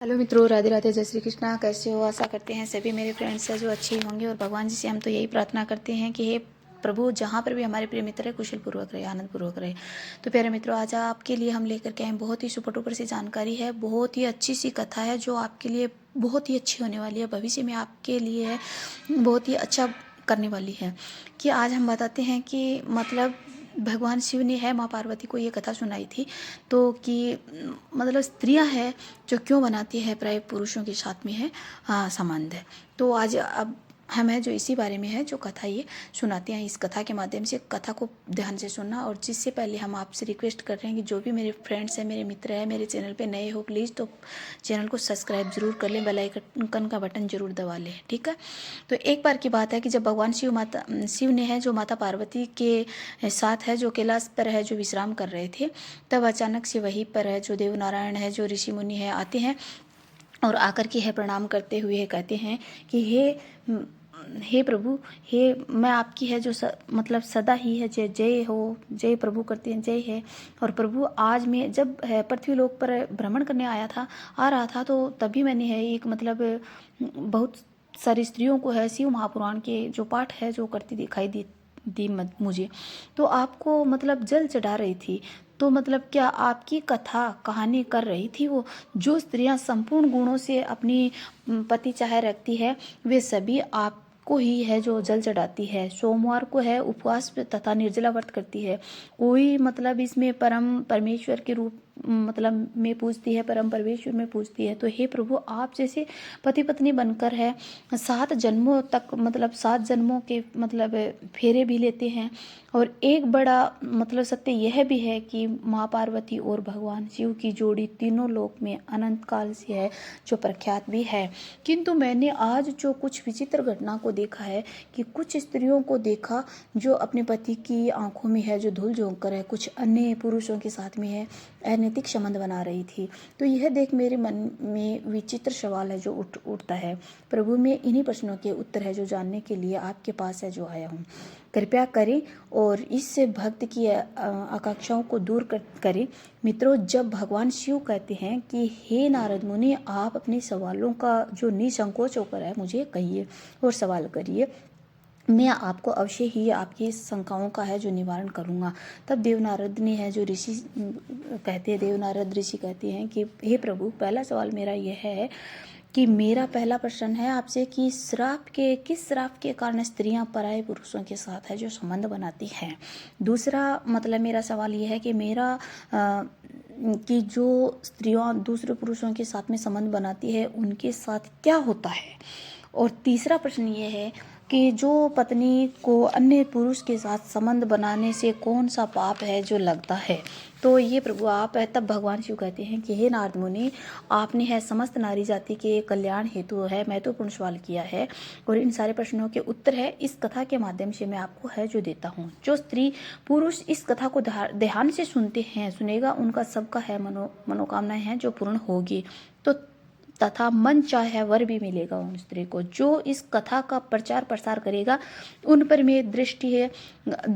Hello मित्रों, राधे राधे, जय श्री कृष्णा। कैसे हो? आशा करते हैं सभी मेरे फ्रेंड्स हैं जो अच्छे होंगे। और भगवान जी से हम तो यही प्रार्थना करते हैं कि हे प्रभु, जहाँ पर भी हमारे प्रिय मित्र है कुशल पूर्वक रहे, आनंद पूर्वक रहे। तो प्यारे मित्रों, आज आपके लिए हम लेकर के आए बहुत ही सुपर डुपर सी जानकारी है, बहुत ही अच्छी सी कथा है जो आपके लिए बहुत ही अच्छी होने वाली है, भविष्य में आपके लिए बहुत ही अच्छा करने वाली है। कि आज हम बताते हैं कि मतलब भगवान शिव ने है माँ पार्वती को ये कथा सुनाई थी, तो कि मतलब स्त्रियां है जो क्यों बनाती है प्राय पुरुषों के साथ में है संबंध है। तो आज अब हम है जो इसी बारे में है जो कथा ये सुनाते हैं। इस कथा के माध्यम से कथा को ध्यान से सुनना। और जिससे पहले हम आपसे रिक्वेस्ट कर रहे हैं कि जो भी मेरे फ्रेंड्स हैं, मेरे मित्र हैं, मेरे चैनल पे नए हो, प्लीज़ तो चैनल को सब्सक्राइब जरूर कर लें, बेल आइकन का बटन जरूर दबा लें, ठीक है। तो एक बार की बात है कि जब भगवान शिव ने है जो माता पार्वती के साथ है जो कैलाश पर है जो विश्राम कर रहे थे, तब अचानक से वहीं पर है जो देव नारायण है जो ऋषि मुनि है आते हैं और आकर के है प्रणाम करते हुए कहते हैं कि हे प्रभु, हे मैं आपकी है जो मतलब सदा ही है जय जय हो, जय प्रभु करते हैं, जय है। और प्रभु, आज मैं जब है पृथ्वी लोक पर भ्रमण करने आ रहा था तो तभी मैंने है एक मतलब बहुत सारी स्त्रियों को है शिव महापुराण के जो पाठ है जो करती दिखाई दी मुझे। तो आपको मतलब जल चढ़ा रही थी। तो मतलब क्या आपकी कथा कहानी कर रही थी वो जो स्त्रियां संपूर्ण गुणों से अपनी पति चाहे रखती है, वे सभी आपको ही है जो जल चढ़ाती है। सोमवार को है उपवास तथा निर्जला व्रत करती है। कोई मतलब इसमें परम परमेश्वर के रूप मतलब में पूजती है, परम परमेश्वर में पूजती है। तो हे प्रभु, आप जैसे पति पत्नी बनकर है 7 जन्मों तक मतलब 7 जन्मों के मतलब फेरे भी लेते हैं। और एक बड़ा मतलब सत्य यह भी है कि माँ पार्वती और भगवान शिव की जोड़ी तीनों लोक में अनंत काल से है जो प्रख्यात भी है। किंतु मैंने आज जो कुछ विचित्र घटना को देखा है कि कुछ स्त्रियों को देखा जो अपने पति की आंखों में है जो धूल झोंक कर है कुछ अन्य पुरुषों के साथ में है अनैतिक संबंध बना रही थी। तो यह देख मेरे मन में विचित्र सवाल है जो उठता है। प्रभु, मैं इन्हीं प्रश्नों के उत्तर है जो जानने के लिए आपके पास है जो आया हूँ। कृपया करें और इससे भक्त की आकांक्षाओं को दूर करें। मित्रों, जब भगवान शिव कहते हैं कि हे नारद मुनि, आप अपने सवालों का जो निसंकोच होकर है मुझे कहिए और सवाल करिए, मैं आपको अवश्य ही आपकी शंकाओं का है जो निवारण करूंगा। तब देवनारद ने है जो ऋषि कहते हैं, देवनारद ऋषि कहते हैं कि हे प्रभु, पहला सवाल मेरा यह है कि मेरा पहला प्रश्न है आपसे कि किस श्राप के कारण स्त्रियां पराये पुरुषों के साथ है जो संबंध बनाती हैं। दूसरा मतलब मेरा सवाल यह है कि कि जो स्त्रियां दूसरे पुरुषों के साथ में संबंध बनाती है उनके साथ क्या होता है। और तीसरा प्रश्न ये है कि जो पत्नी को अन्य पुरुष के साथ संबंध बनाने से कौन सा पाप है जो लगता है। तो ये प्रभु आप है। तब भगवान शिव कहते हैं कि हे नारद मुनि, आपने है समस्त नारी जाति के कल्याण हेतु है महत्वपूर्ण सवाल किया है और इन सारे प्रश्नों के उत्तर है इस कथा के माध्यम से मैं आपको है जो देता हूँ। जो स्त्री पुरुष इस कथा को ध्यान से सुनेगा उनका सबका है मनोकामनाएं हैं जो पूर्ण होगी। तो तथा मन चाहे वर भी मिलेगा उन स्त्री को जो इस कथा का प्रचार प्रसार करेगा। उन पर मेरी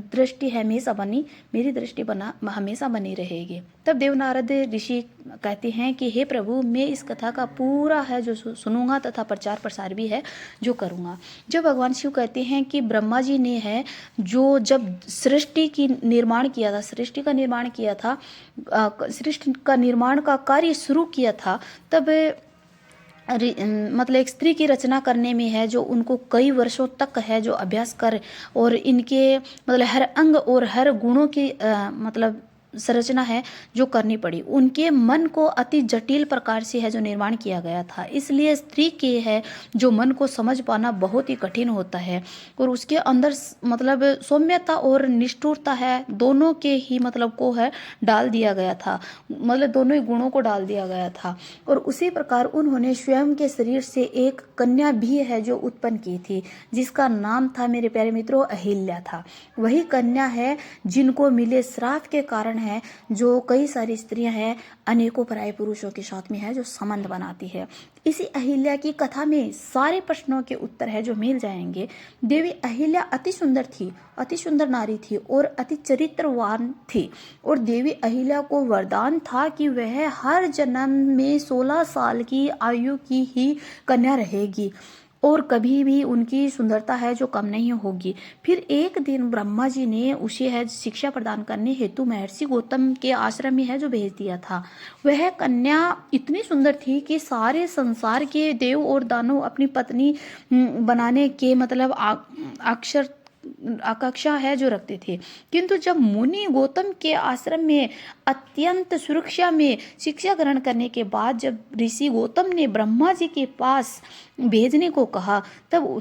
दृष्टि हमेशा बनी मेरी दृष्टि बना हमेशा बनी रहेगी। तब देवनारद ऋषि कहते हैं कि हे प्रभु, मैं इस कथा का पूरा है जो सुनूंगा तथा प्रचार प्रसार भी है जो करूंगा। जब भगवान शिव कहते हैं कि ब्रह्मा जी ने है जो जब सृष्टि का निर्माण का कार्य शुरू किया था, तब मतलब एक स्त्री की रचना करने में है जो उनको कई वर्षों तक है जो अभ्यास कर और इनके मतलब हर अंग और हर गुणों की मतलब संरचना है जो करनी पड़ी। उनके मन को अति जटिल प्रकार से है जो निर्माण किया गया था। इसलिए स्त्री के है जो मन को समझ पाना बहुत ही कठिन होता है और उसके अंदर मतलब सौम्यता और निष्ठुरता है दोनों के ही मतलब को है डाल दिया गया था, मतलब दोनों ही गुणों को डाल दिया गया था। और उसी प्रकार उन्होंने स्वयं के शरीर से एक कन्या भी है जो उत्पन्न की थी जिसका नाम था मेरे प्यारे मित्रों अहिल्या था। वही कन्या है जिनको मिले श्राप के कारण है जो कई सारी स्त्रियां हैं अनेकों पराये पुरुषों के साथ में है जो संबंध बनाती है। इसी अहिल्या की कथा में सारे प्रश्नों के उत्तर है जो मिल जाएंगे। देवी अहिल्या अति सुंदर थी, अति सुंदर नारी थी और अति चरित्रवान थी। और देवी अहिल्या को वरदान था कि वह हर जन्म में 16 साल की आयु की ही कन्या रहेगी और कभी भी उनकी सुंदरता है जो कम नहीं होगी। फिर एक दिन ब्रह्मा जी ने उसे है शिक्षा प्रदान करने हेतु महर्षि गौतम के आश्रम में है जो भेज दिया था। वह कन्या इतनी सुंदर थी कि सारे संसार के देव और दानव अपनी पत्नी बनाने के मतलब आकांक्षा है जो रखते थे। किंतु जब मुनि गौतम के आश्रम में अत्यंत सुरक्षा में शिक्षा ग्रहण करने के बाद जब ऋषि गौतम ने ब्रह्मा जी के पास भेजने को कहा, तब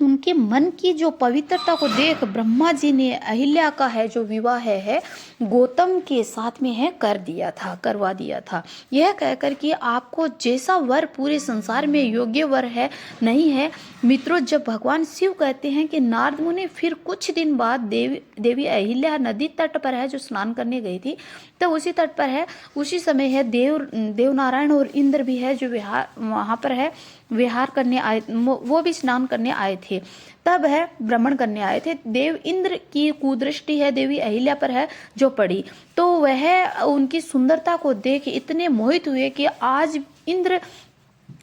उनके मन की जो पवित्रता को देख ब्रह्मा जी ने अहिल्या का है जो विवाह है गौतम के साथ में है करवा दिया था। यह कहकर कि आपको जैसा वर पूरे संसार में योग्य वर है नहीं है। मित्रों, जब भगवान शिव कहते हैं कि नारद मुनि फिर कुछ दिन बाद देवी अहिल्या नदी तट पर है जो स्नान करने गई थी, तो उसी तट पर है उसी समय है देव नारायण और इंद्र भी है जो वहां पर है विहार करने आए, वो भी स्नान करने आए थे। तब है भ्रमण करने आए थे। देव इंद्र की कुदृष्टि है देवी अहिल्या पर है जो पड़ी, तो वह उनकी सुंदरता को देख इतने मोहित हुए कि आज इंद्र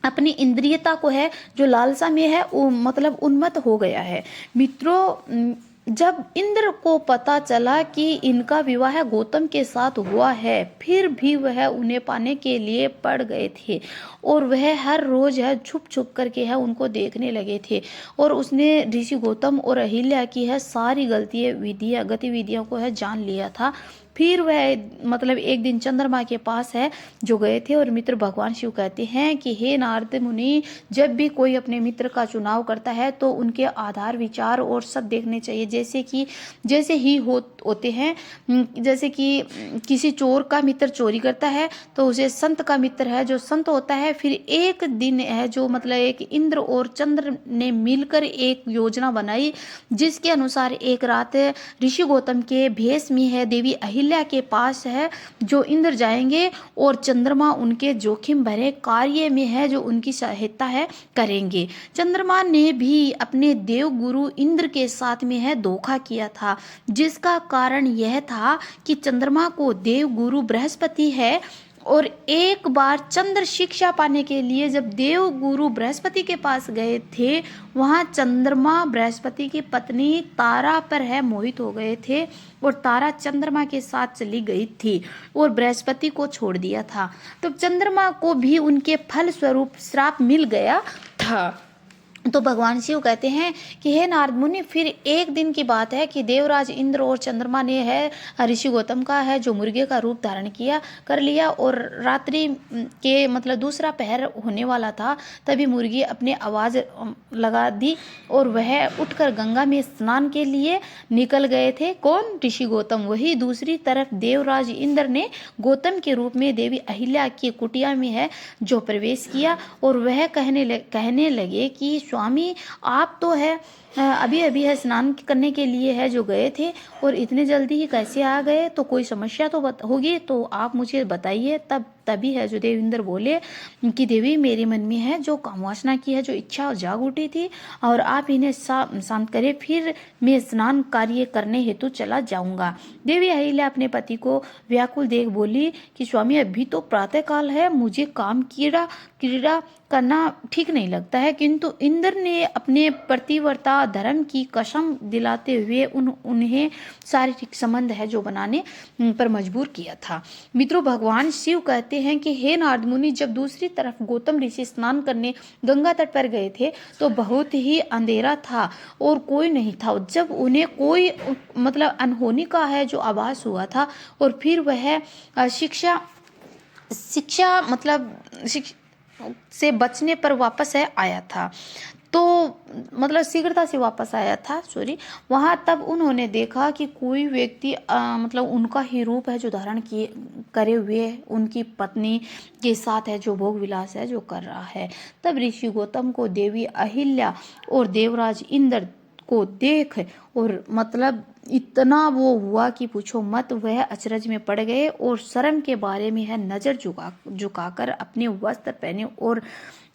अपनी इंद्रियता को है जो लालसा में है मतलब उन्मत्त हो गया है। मित्रों, जब इंद्र को पता चला कि इनका विवाह गौतम के साथ हुआ है, फिर भी वह उन्हें पाने के लिए पड़ गए थे और वह हर रोज है छुप छुप करके है उनको देखने लगे थे। और उसने ऋषि गौतम और अहिल्या की है सारी गतिविधियों को है जान लिया था। फिर वह मतलब एक दिन चंद्रमा के पास है जो गए थे और मित्र भगवान शिव कहते हैं कि हे नारद मुनि, जब भी कोई अपने मित्र का चुनाव करता है तो उनके आधार विचार और सब देखने चाहिए। जैसे ही होते हैं, जैसे कि किसी चोर का मित्र चोरी करता है तो उसे संत का मित्र है जो संत होता है। फिर एक दिन है जो मतलब एक इंद्र और चंद्र ने मिलकर एक योजना बनाई जिसके अनुसार एक रात ऋषि गौतम के भेष में है देवी अहिल्या के पास है जो इंद्र जाएंगे और चंद्रमा उनके जोखिम भरे कार्य में है जो उनकी सहायता है करेंगे। चंद्रमा ने भी अपने देव गुरु इंद्र के साथ में है धोखा किया था, जिसका कारण यह था कि चंद्रमा को देव गुरु बृहस्पति है और एक बार चंद्र शिक्षा पाने के लिए जब देव गुरु बृहस्पति के पास गए थे, वहां चंद्रमा बृहस्पति की पत्नी तारा पर है मोहित हो गए थे और तारा चंद्रमा के साथ चली गई थी और बृहस्पति को छोड़ दिया था। तो चंद्रमा को भी उनके फल स्वरूप श्राप मिल गया था। तो भगवान शिव कहते हैं कि हे नारद मुनि, फिर एक दिन की बात है कि देवराज इंद्र और चंद्रमा ने है ऋषि गौतम का है जो मुर्गे का रूप धारण कर लिया और रात्रि के मतलब दूसरा पहर होने वाला था, तभी मुर्गी अपने आवाज़ लगा दी और वह उठकर गंगा में स्नान के लिए निकल गए थे। कौन? ऋषि गौतम। वही दूसरी तरफ देवराज इंद्र ने गौतम के रूप में देवी अहिल्या की कुटिया में है जो प्रवेश किया और वह कहने लगे कि स्वामी, आप तो है अभी अभी है स्नान करने के लिए है जो गए थे और इतने जल्दी ही कैसे आ गए? तो कोई समस्या तो होगी, तो आप मुझे बताइए। तभी है जो देवेंद्र बोले कि देवी, मेरे मन में है जो कामवासना की है जो इच्छा जाग उठी थी और आप इन्हें शांत करें, फिर मैं स्नान कार्य करने हेतु चला जाऊंगा। देवी अहिल्या अपने पति को व्याकुल देख बोली कि स्वामी, अभी तो प्रातः काल है, मुझे काम क्रीड़ा करना ठीक नहीं लगता है। किंतु इंद्र ने अपने प्रतिवर्ता धर्म की कसम दिलाते हुए उन्हें शारीरिक संबंध है जो बनाने पर मजबूर किया था। मित्रों, भगवान शिव कहते हैं कि हे नारद मुनि, जब दूसरी तरफ गौतम ऋषि स्नान करने गंगा तट पर गए थे तो बहुत ही अंधेरा था और कोई नहीं था। जब उन्हें कोई मतलब अनहोनी का है जो आभास हुआ था और फिर वह शिक्षा से बचने पर वापस आया था, तो मतलब शीघ्रता से वापस आया था वहाँ तब उन्होंने देखा कि कोई व्यक्ति मतलब उनका ही रूप है जो धारण करे हुए उनकी पत्नी के साथ है जो भोग विलास है जो कर रहा है। तब ऋषि गौतम को देवी अहिल्या और देवराज इंद्र को देख और मतलब इतना वो हुआ कि पूछो मत। वह अचरज में पड़ गए और शर्म के बारे में है नजर झुकाकर अपने वस्त्र पहने। और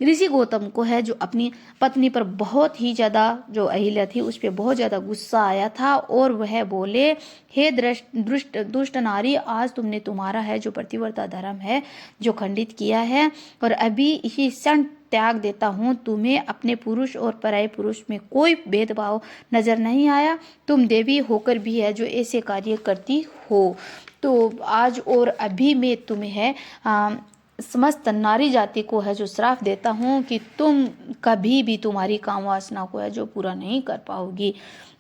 ऋषि गौतम को है जो अपनी पत्नी पर बहुत ही ज़्यादा, जो अहिल्या थी उस पर बहुत ज़्यादा गुस्सा आया था और वह बोले, हे दुष्ट नारी, आज तुमने तुम्हारा है जो पतिव्रता धर्म है जो खंडित किया है और अभी इसी क्षण त्याग देता हूँ। तुम्हें अपने पुरुष और पराये पुरुष में कोई भेदभाव नजर नहीं आया। तुम देवी होकर भी है जो ऐसे कार्य करती हो। तो आज और अभी मैं तुम्हें है समस्त नारी जाति को है जो श्राप देता हूँ कि तुम कभी भी तुम्हारी काम वासना को है जो पूरा नहीं कर पाओगी।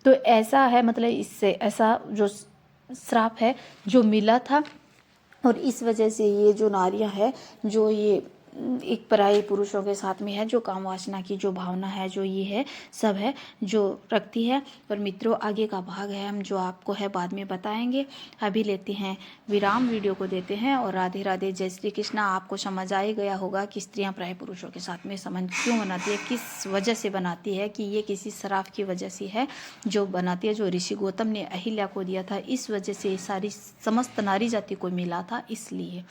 तो ऐसा है, मतलब इससे ऐसा जो श्राप है जो मिला था। और इस वजह से ये जो नारियां है जो ये एक पराये पुरुषों के साथ में है जो काम वासना की जो भावना है जो ये है सब है जो रखती है। और मित्रों आगे का भाग है हम जो आपको है बाद में बताएंगे। अभी लेते हैं विराम, वीडियो को देते हैं। और राधे राधे, जय श्री कृष्णा। आपको समझ आ ही गया होगा कि स्त्रियां पराये पुरुषों के साथ में संबंध क्यों बनाती है, किस वजह से बनाती है, कि ये किसी श्राप की वजह से है जो बनाती है, जो ऋषि गौतम ने अहिल्या को दिया था। इस वजह से सारी समस्त नारी जाति को मिला था इसलिए।